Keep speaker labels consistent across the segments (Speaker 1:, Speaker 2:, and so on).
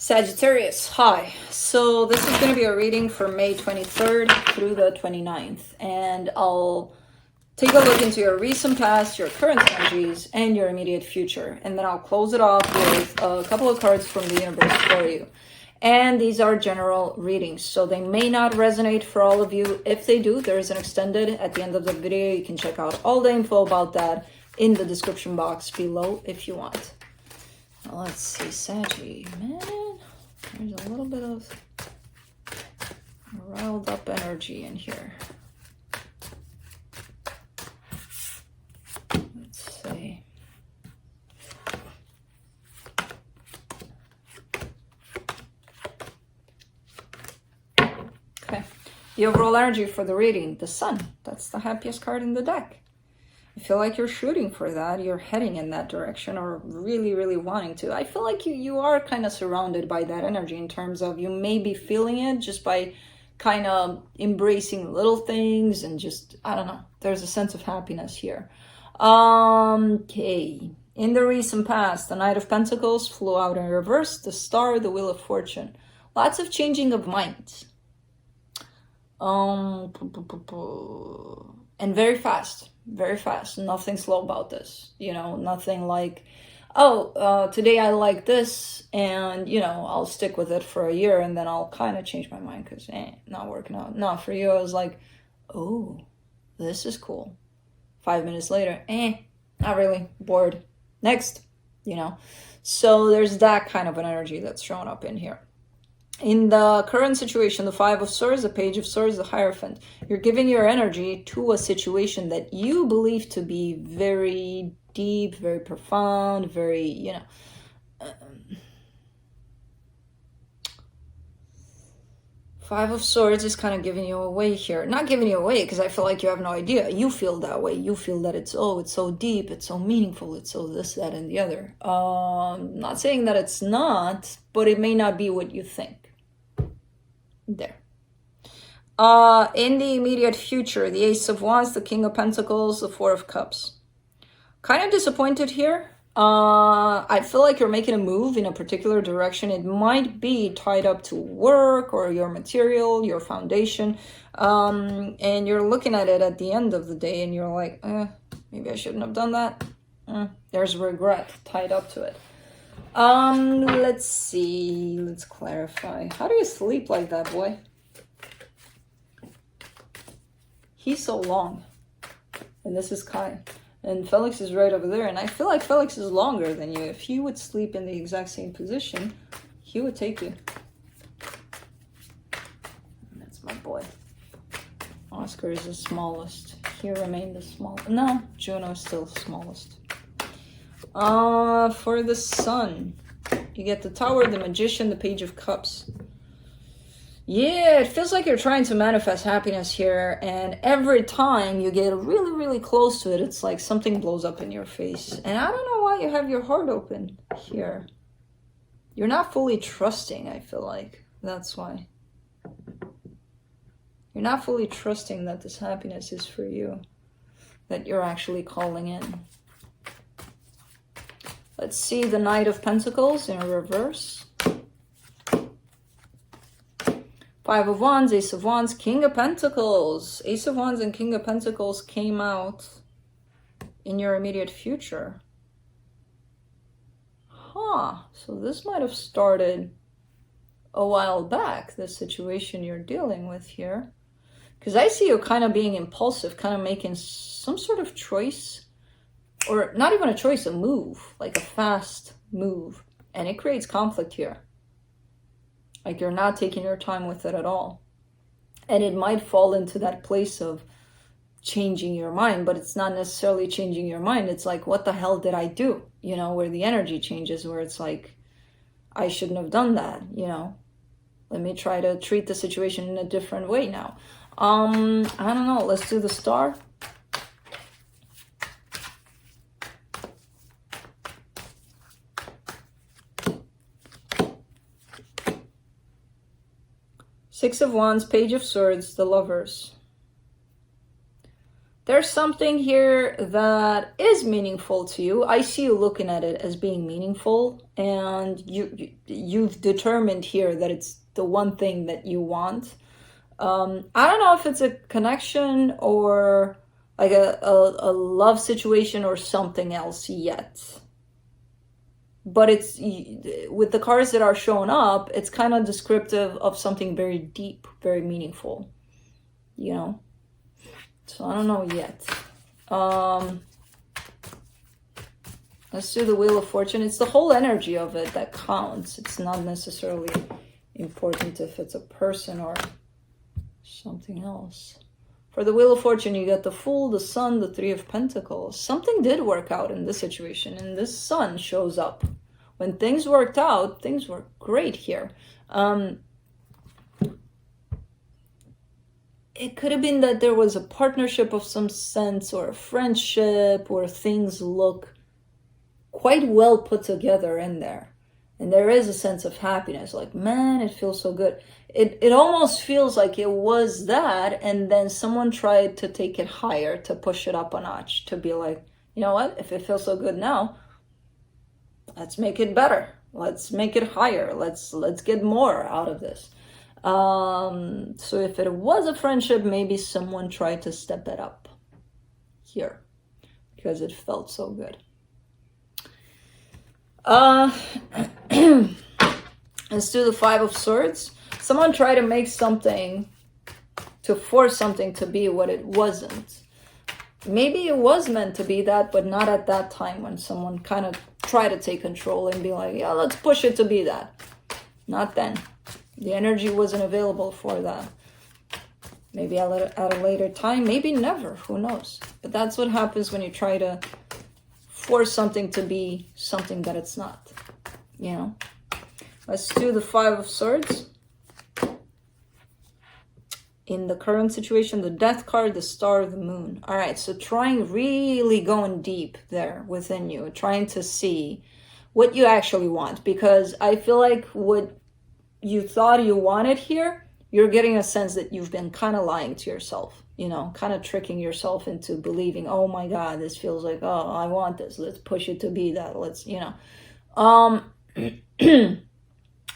Speaker 1: Sagittarius, hi. So this is going to be a reading for May 23rd through the 29th. And I'll take a look into your recent past, your current energies, and your immediate future. And then I'll close it off with a couple of cards from the universe for you. And these are general readings, so they may not resonate for all of you. If they do, there is an extended at the end of the video. You can check out all the info about that in the description box below if you want. Well, let's see, Saggy, man, there's a little bit of riled up energy in here. Let's see. Okay, the overall energy for the reading, the Sun. That's the happiest card in the deck. I feel like you're shooting for that. You're heading in that direction or really, really wanting to. I feel like you are kind of surrounded by that energy in terms of you may be feeling it just by kind of embracing little things and just, I don't know. There's a sense of happiness here. Okay. In the recent past, the Knight of Pentacles flew out in reverse, the Star, the Wheel of Fortune. Lots of changing of minds. And very fast. Very fast. Nothing slow about this. You know, nothing like, oh, today I like this and, you know, I'll stick with it for a year and then I'll kind of change my mind because, not working out. No, for you, I was like, oh, this is cool. 5 minutes later, not really. Bored. Next, you know. So there's that kind of an energy that's showing up in here. In the current situation, the Five of Swords, the Page of Swords, the Hierophant, you're giving your energy to a situation that you believe to be very deep, very profound, very, you know. Five of Swords is kind of giving you away here. Not giving you away because I feel like you have no idea. You feel that way. You feel that it's so deep, it's so meaningful, it's so this, that, and the other. Not saying that it's not, but it may not be what you think. There. In the immediate future, the Ace of Wands, the King of Pentacles, the Four of Cups. Kind of disappointed here. I feel like you're making a move in a particular direction. It might be tied up to work or your material, your foundation. And you're looking at it at the end of the day and you're like, maybe I shouldn't have done that. There's regret tied up to it. Let's see. Let's clarify. How do you sleep like that, boy? He's so long. And this is Kai. And Felix is right over there. And I feel like Felix is longer than you. If he would sleep in the exact same position, he would take you. And that's my boy. Oscar is the smallest. He remained the smallest. No, Juno is still the smallest. For the Sun, you get the Tower, the Magician, the Page of Cups. Yeah, it feels like you're trying to manifest happiness here, and every time you get really, really close to it, it's like something blows up in your face. And I don't know why you have your heart open here. You're not fully trusting, I feel like. That's why. You're not fully trusting that this happiness is for you, that you're actually calling in. Let's see the Knight of Pentacles in reverse. Five of Wands, Ace of Wands, King of Pentacles. Ace of Wands and King of Pentacles came out in your immediate future. So this might have started a while back, the situation you're dealing with here. Because I see you kind of being impulsive, kind of making some sort of choice. Or not even a choice, a move, like a fast move. And it creates conflict here. Like you're not taking your time with it at all. And it might fall into that place of changing your mind, but it's not necessarily changing your mind. It's like, what the hell did I do? You know, where the energy changes, where it's like, I shouldn't have done that, you know. Let me try to treat the situation in a different way now. I don't know. Let's do the Star. Six of Wands, Page of Swords, the Lovers. there's something here that is meaningful to you. I see you looking at it as being meaningful, and you've determined here that it's the one thing that you want. I don't know if it's a connection or like a love situation or something else yet. But it's, with the cards that are showing up, it's kind of descriptive of something very deep, very meaningful, you know? So I don't know yet. Let's do the Wheel of Fortune. It's the whole energy of it that counts. It's not necessarily important if it's a person or something else. For the Wheel of Fortune, you get the Fool, the Sun, the Three of Pentacles. Something did work out in this situation, and this Sun shows up. When things worked out, things were great here. It could have been that there was a partnership of some sense or a friendship where things look quite well put together in there. And there is a sense of happiness, like, man, it feels so good. It almost feels like it was that, and then someone tried to take it higher, to push it up a notch, to be like, you know what, if it feels so good now, let's make it better. Let's make it higher. Let's get more out of this. So if it was a friendship, maybe someone tried to step it up here because it felt so good. Let's do the Five of Swords. Someone tried to make something, to force something to be what it wasn't. Maybe it was meant to be that, but not at that time, when someone kind of tried to take control and be like, yeah, let's push it to be that. Not then. The energy wasn't available for that. Maybe at a later time, maybe never, who knows. But that's what happens when you try to force something to be something that it's not, you know. Let's do the Five of Swords. In the current situation, the Death card, the Star, the Moon. All right, so really going deep there within you, trying to see what you actually want, because I feel like what you thought you wanted here, you're getting a sense that you've been kind of lying to yourself, you know, kind of tricking yourself into believing, oh my God, this feels like, oh, I want this. Let's push it to be that. Let's, you know,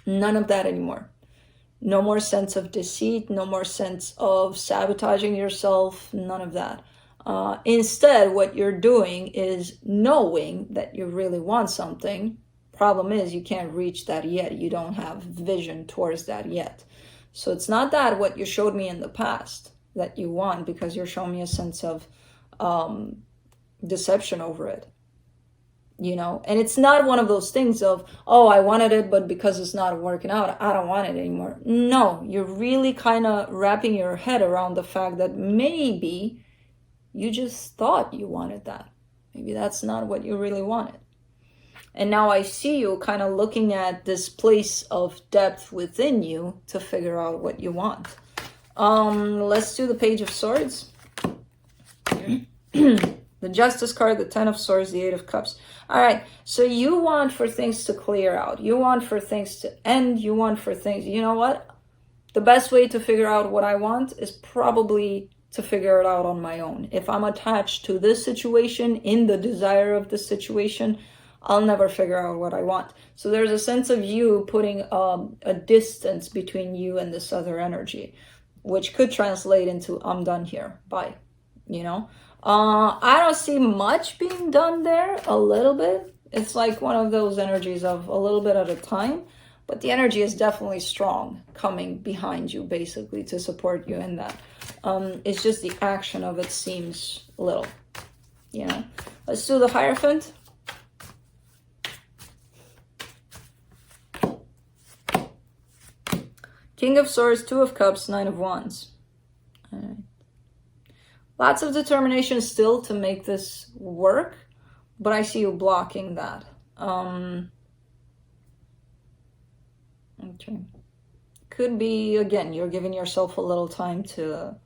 Speaker 1: none of that anymore. No more sense of deceit, no more sense of sabotaging yourself, none of that. Instead, what you're doing is knowing that you really want something. Problem is, you can't reach that yet. You don't have vision towards that yet. So it's not that what you showed me in the past that you want, because you're showing me a sense of deception over it. You know, and it's not one of those things of, oh, I wanted it, but because it's not working out, I don't want it anymore. No, you're really kind of wrapping your head around the fact that maybe you just thought you wanted that. Maybe that's not what you really wanted. And now I see you kind of looking at this place of depth within you to figure out what you want. Let's do the Page of Swords. The Justice card, the Ten of Swords, the Eight of Cups. All right, so you want for things to clear out. You want for things to end. You want for things, you know what? The best way to figure out what I want is probably to figure it out on my own. If I'm attached to this situation, in the desire of the situation, I'll never figure out what I want. So there's a sense of you putting a distance between you and this other energy, which could translate into, I'm done here, bye, you know? I don't see much being done there, a little bit. It's like one of those energies of a little bit at a time, but the energy is definitely strong coming behind you, basically, to support you in that. It's just the action of it seems little, you know? Let's do the Hierophant. King of Swords, Two of Cups, Nine of Wands. All right. Lots of determination still to make this work, but I see you blocking that. Okay. Could be, again, you're giving yourself a little time to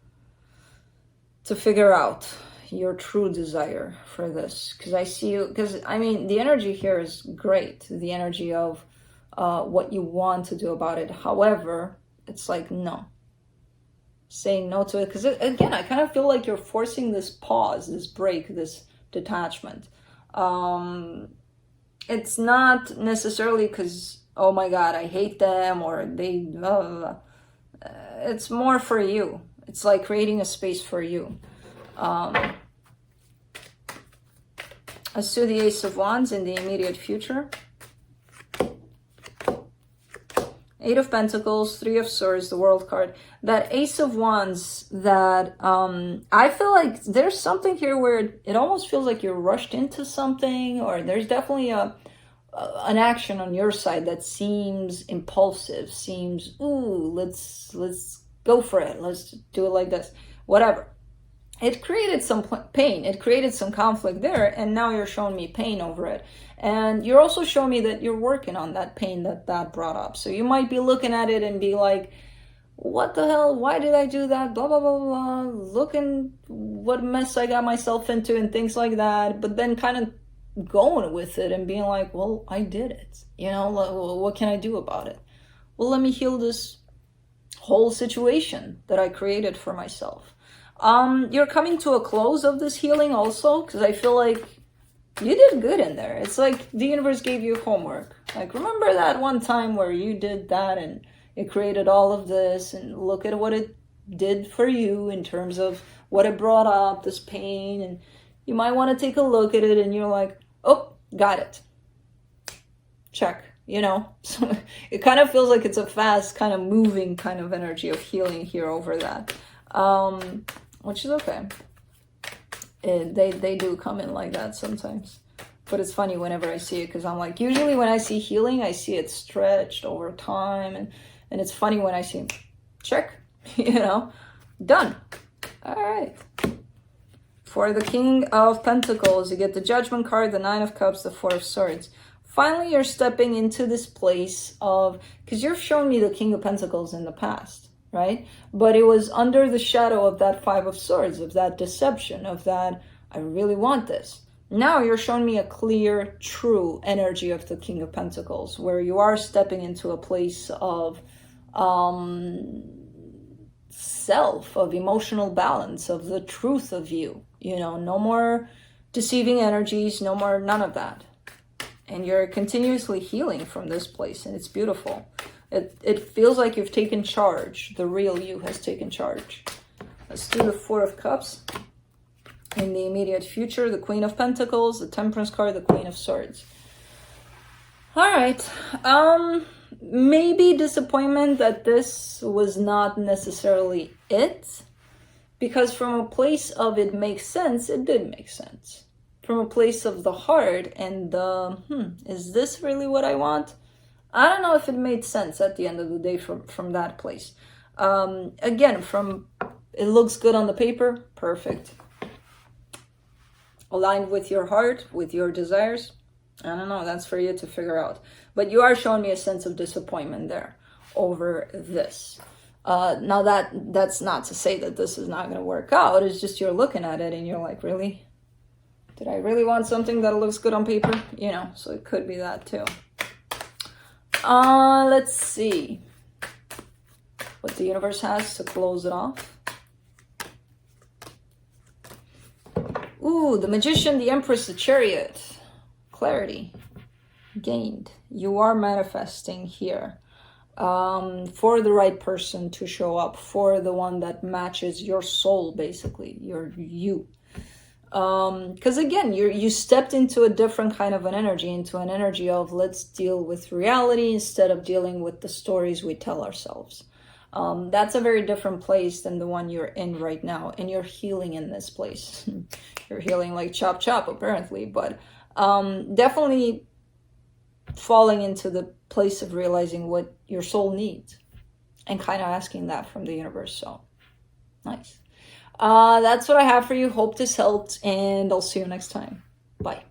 Speaker 1: figure out your true desire for this. Because I see you, because, I mean, the energy here is great. The energy of what you want to do about it. However, it's like, no. saying no to it. Because again, I kind of feel like you're forcing this pause, this break, this detachment. It's not necessarily because, oh my God, I hate them, or they, blah, blah, blah. It's more for you. It's like creating a space for you. As to the Ace of Wands in the immediate future. Eight of Pentacles, Three of Swords, the World card. That Ace of Wands, that I feel like there's something here where it almost feels like you're rushed into something, or there's definitely an action on your side that seems impulsive, seems, ooh, let's go for it, let's do it like this, whatever. It created some pain, it created some conflict there, and now you're showing me pain over it. And you're also showing me that you're working on that pain that brought up. So you might be looking at it and be like, what the hell, why did I do that, blah, blah, blah, blah, looking what mess I got myself into and things like that. But then kind of going with it and being like, well, I did it. You know, what can I do about it? Well, let me heal this whole situation that I created for myself. You're coming to a close of this healing also, because I feel like you did good in there. It's like the universe gave you homework. Like, remember that one time where you did that and it created all of this, and look at what it did for you in terms of what it brought up, this pain, and you might want to take a look at it and you're like, oh, got it. Check, you know? So it kind of feels like it's a fast, kind of moving kind of energy of healing here over that. Which is okay. They do come in like that sometimes. But it's funny whenever I see it, because I'm like, usually when I see healing, I see it stretched over time. And it's funny when I see, check, you know, done. All right. For the King of Pentacles, you get the Judgment card, the Nine of Cups, the Four of Swords. Finally, you're stepping into this place of, because you've shown me the King of Pentacles in the past, right? But it was under the shadow of that Five of Swords, of that deception, of that, I really want this. Now you're showing me a clear, true energy of the King of Pentacles, where you are stepping into a place of self, of emotional balance, of the truth of you. You know, no more deceiving energies, no more, none of that. And you're continuously healing from this place, and it's beautiful. It feels like you've taken charge. The real you has taken charge. Let's do the Four of Cups. In the immediate future, the Queen of Pentacles, the Temperance card, the Queen of Swords. All right. Maybe disappointment that this was not necessarily it. Because from a place of it makes sense, it did make sense. From a place of the heart and the, is this really what I want? I don't know if it made sense at the end of the day from that place. Again, from it looks good on the paper, perfect. Aligned with your heart, with your desires, I don't know, that's for you to figure out. But you are showing me a sense of disappointment there over this. Now that's not to say that this is not going to work out. It's just you're looking at it and you're like, really? Did I really want something that looks good on paper? You know, so it could be that too. Let's see what the universe has to close it off. Ooh, the Magician, the Empress, the Chariot. Clarity. Gained. You are manifesting here. For the right person to show up. For the one that matches your soul, basically. You. Because again, you stepped into a different kind of an energy. Into an energy of let's deal with reality instead of dealing with the stories we tell ourselves. That's a very different place than the one you're in right now. And you're healing in this place. You're healing like chop chop, apparently. But definitely falling into the place of realizing what your soul needs. And kind of asking that from the universe. So, nice. That's what I have for you. Hope this helped. And I'll see you next time. Bye.